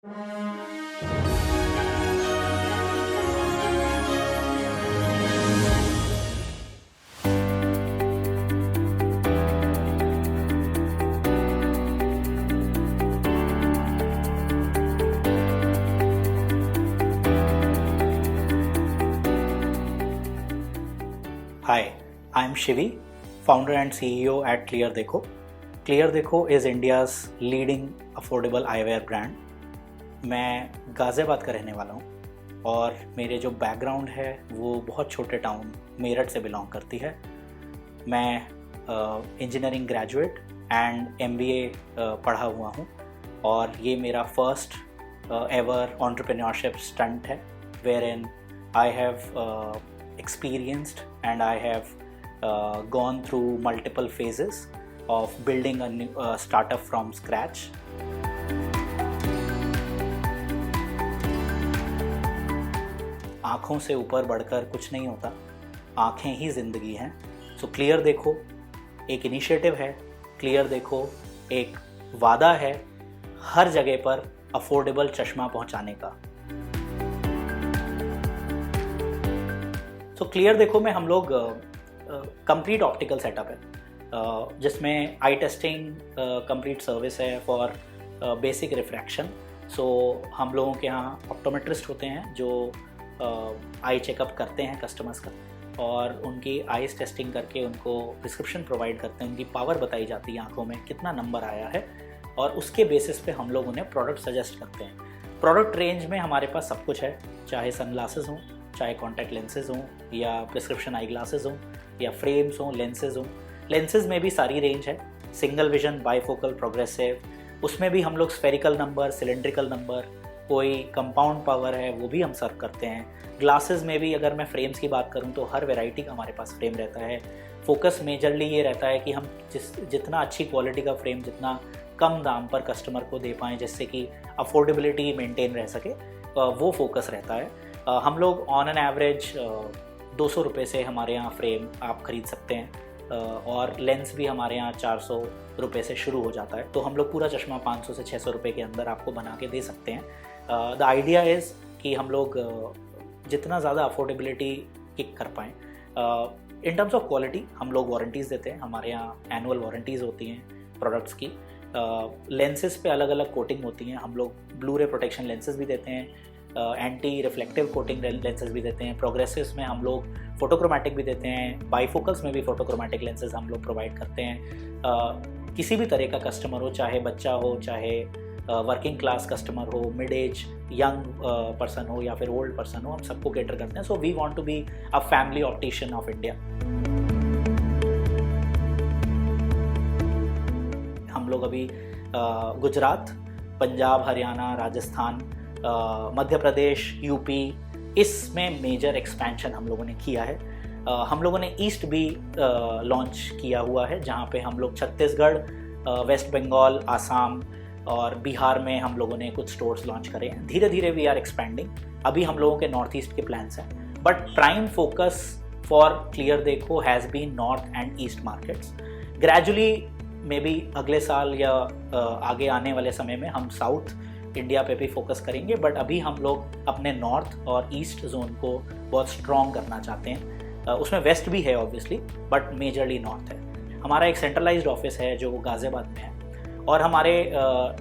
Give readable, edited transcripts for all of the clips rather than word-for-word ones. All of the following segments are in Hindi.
Hi, I'm Shivi, founder and CEO at Clear Dekho. Clear Dekho is India's leading affordable eyewear brand. मैं गाज़ियाबाद का रहने वाला हूँ और मेरे जो बैकग्राउंड है वो बहुत छोटे टाउन मेरठ से बिलोंग करती है। मैं इंजीनियरिंग ग्रेजुएट एंड MBA पढ़ा हुआ हूँ और ये मेरा फर्स्ट एवर एंटरप्रेन्योरशिप स्टंट है, wherein I have experienced and I have gone through multiple phases of building a new startup from scratch. आँखों से ऊपर बढ़कर कुछ नहीं होता, आँखें ही ज़िंदगी हैं। सो क्लियर देखो एक इनिशिएटिव है, क्लियर देखो एक वादा है हर जगह पर अफोर्डेबल चश्मा पहुंचाने का। तो क्लियर देखो में हम लोग कंप्लीट ऑप्टिकल सेटअप है, जिसमें आई टेस्टिंग कंप्लीट सर्विस है फॉर बेसिक रिफ्रैक्शन। सो हम लोगों के यहाँ ऑप्टोमेट्रिस्ट होते हैं जो आई चेकअप करते हैं कस्टमर्स का और उनकी आईज टेस्टिंग करके उनको प्रिस्क्रिप्शन प्रोवाइड करते हैं, उनकी पावर बताई जाती है आंखों में कितना नंबर आया है और उसके बेसिस पे हम लोग उन्हें प्रोडक्ट सजेस्ट करते हैं। प्रोडक्ट रेंज में हमारे पास सब कुछ है, चाहे सनग्लासेस हों, चाहे कॉन्टैक्ट लेंसेज हों या प्रिस्क्रिप्शन आई ग्लासेस हों या फ्रेम्स हों, लेंसेज हों। लेंसेज में भी सारी रेंज है, सिंगल विजन, बाईफोकल, प्रोग्रेसिव, उसमें भी हम लोग स्फेरिकल नंबर, सिलेंड्रिकल नंबर, कोई कंपाउंड पावर है वो भी हम सर्व करते हैं। ग्लासेस में भी अगर मैं फ्रेम्स की बात करूं तो हर वैरायटी का हमारे पास फ्रेम रहता है। फोकस मेजरली ये रहता है कि हम जितना अच्छी क्वालिटी का फ्रेम जितना कम दाम पर कस्टमर को दे पाएँ जिससे कि अफोर्डेबिलिटी मेंटेन रह सके, वो फोकस रहता है। हम लोग ऑन एन एवरेज 200 रुपये से हमारे यहाँ फ्रेम आप ख़रीद सकते हैं और लेंस भी हमारे यहाँ 400 रुपये से शुरू हो जाता है। तो हम लोग पूरा चश्मा 500 से 600 रुपये के अंदर आपको बना के दे सकते हैं। द आइडिया इज़ कि हम लोग जितना ज़्यादा अफोर्डेबिलिटी किक कर पाएँ। इन टर्म्स ऑफ क्वालिटी हम लोग वारंटीज़ देते हैं, हमारे यहाँ एनुअल वारंटीज़ होती हैं प्रोडक्ट्स की। लेंसेज पे अलग अलग कोटिंग होती हैं, हम लोग ब्लू रे प्रोटेक्शन लेंसेज भी देते हैं, एंटी रिफ्लेक्टिव कोटिंग लेंसेज भी देते हैं, प्रोग्रेसिव्स में हम लोग फोटोक्रोमैटिक भी देते हैं, बाईफोकल्स में भी फोटोक्रोमैटिक लेंसेज हम लोग प्रोवाइड करते हैं। किसी भी तरह का कस्टमर हो, चाहे बच्चा हो, चाहे वर्किंग क्लास कस्टमर हो, मिड एज यंग पर्सन हो या फिर ओल्ड पर्सन हो, हम सबको कैटर करते हैं। So we want to be a family optician of India. हम लोग अभी गुजरात, पंजाब, हरियाणा, राजस्थान, मध्य प्रदेश, यूपी, इसमें मेजर एक्सपेंशन हम लोगों ने किया है। हम लोगों ने ईस्ट भी लॉन्च किया हुआ है, जहाँ पे हम लोग छत्तीसगढ़, वेस्ट बंगाल, आसाम और बिहार में हम लोगों ने कुछ स्टोर्स लॉन्च करे हैं। धीरे धीरे वी आर एक्सपेंडिंग। अभी हम लोगों के नॉर्थ ईस्ट के प्लान्स हैं, but prime focus for clear देखो has been north and east markets. Gradually may be अगले साल या आगे आने वाले समय में हम साउथ इंडिया पे भी फोकस करेंगे, बट अभी हम लोग अपने नॉर्थ और ईस्ट जोन को बहुत स्ट्रॉन्ग करना चाहते हैं। उसमें वेस्ट भी है ऑब्वियसली, बट मेजरली नॉर्थ है। हमारा एक सेंट्रलाइज्ड ऑफिस है जो गाज़ियाबाद में है और हमारे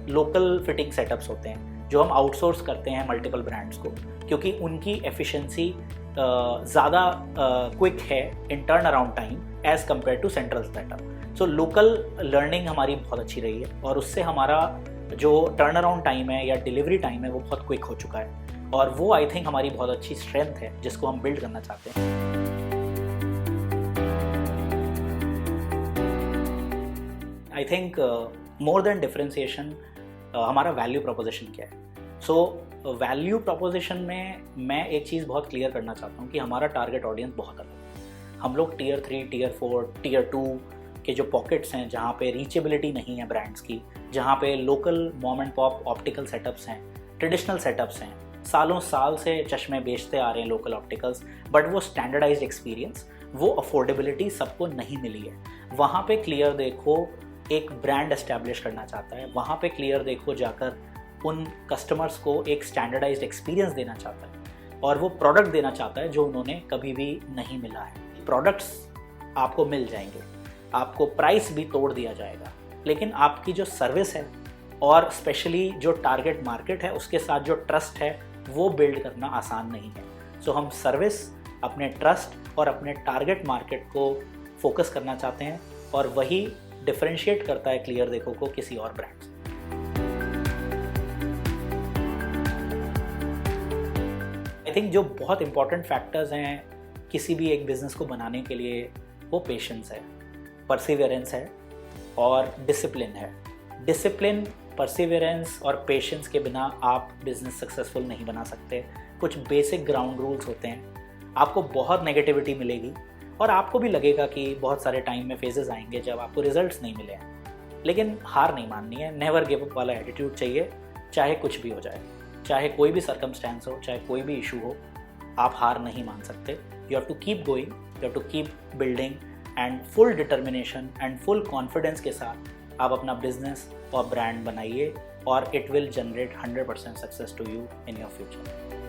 लोकल फिटिंग सेटअप्स होते हैं जो हम आउटसोर्स करते हैं मल्टीपल ब्रांड्स को, क्योंकि उनकी एफिशिएंसी ज़्यादा क्विक है in turn around time as compare to central setup. So local learning हमारी बहुत अच्छी रही है और उससे हमारा जो टर्न अराउंड टाइम है या डिलीवरी टाइम है वो बहुत क्विक हो चुका है और वो आई थिंक हमारी बहुत अच्छी स्ट्रेंथ है जिसको हम बिल्ड करना चाहते हैं। I think more than differentiation हमारा वैल्यू प्रोपोजिशन क्या है। सो वैल्यू प्रोपोजिशन में मैं एक चीज़ बहुत क्लियर करना चाहता हूँ कि हमारा टारगेट ऑडियंस बहुत अलग है। हम लोग टियर 3, टियर 4, टियर 2 के जो पॉकेट्स हैं जहाँ पे रीचेबिलिटी नहीं है ब्रांड्स की, जहाँ पे local mom and pop optical setups हैं, ट्रेडिशनल सेटअप्स हैं, सालों साल से चश्मे बेचते आ रहे हैं लोकल ऑप्टिकल्स, बट वो स्टैंडर्डाइज्ड एक्सपीरियंस, वो अफोर्डेबिलिटी सबको नहीं मिली है। वहाँ पे क्लियर देखो एक ब्रांड एस्टैब्लिश करना चाहता है, वहाँ पे क्लियर देखो जाकर उन कस्टमर्स को एक स्टैंडर्डाइज्ड एक्सपीरियंस देना चाहता है और वो प्रोडक्ट देना चाहता है जो उन्होंने कभी भी नहीं मिला है। प्रोडक्ट्स आपको मिल जाएंगे, आपको प्राइस भी तोड़ दिया जाएगा, लेकिन आपकी जो सर्विस है और स्पेशली जो टारगेट मार्केट है उसके साथ जो ट्रस्ट है वो बिल्ड करना आसान नहीं है। सो हम सर्विस, अपने ट्रस्ट और अपने टारगेट मार्केट को फोकस करना चाहते हैं और वही डिफरेंशिएट करता है क्लियर देखो को किसी और ब्रांड से। आई थिंक जो बहुत इंपॉर्टेंट फैक्टर्स हैं किसी भी एक बिजनेस को बनाने के लिए वो पेशेंस है, परसिवियरेंस है और डिसिप्लिन है। डिसिप्लिन, परसिवियरेंस और पेशेंस के बिना आप बिजनेस सक्सेसफुल नहीं बना सकते। कुछ बेसिक ग्राउंड रूल्स होते हैं। आपको बहुत नेगेटिविटी मिलेगी और आपको भी लगेगा कि बहुत सारे टाइम में फेजेस आएंगे जब आपको रिजल्ट्स नहीं मिले हैं, लेकिन हार नहीं माननी है। नेवर गिव अप वाला एटीट्यूड चाहिए, चाहे कुछ भी हो जाए, चाहे कोई भी सर्कमस्टेंस हो, चाहे कोई भी इशू हो, आप हार नहीं मान सकते। You have to keep going, you have to keep building and full determination and full confidence के साथ आप अपना बिजनेस और ब्रांड बनाइए और it will generate 100% success to you in your future.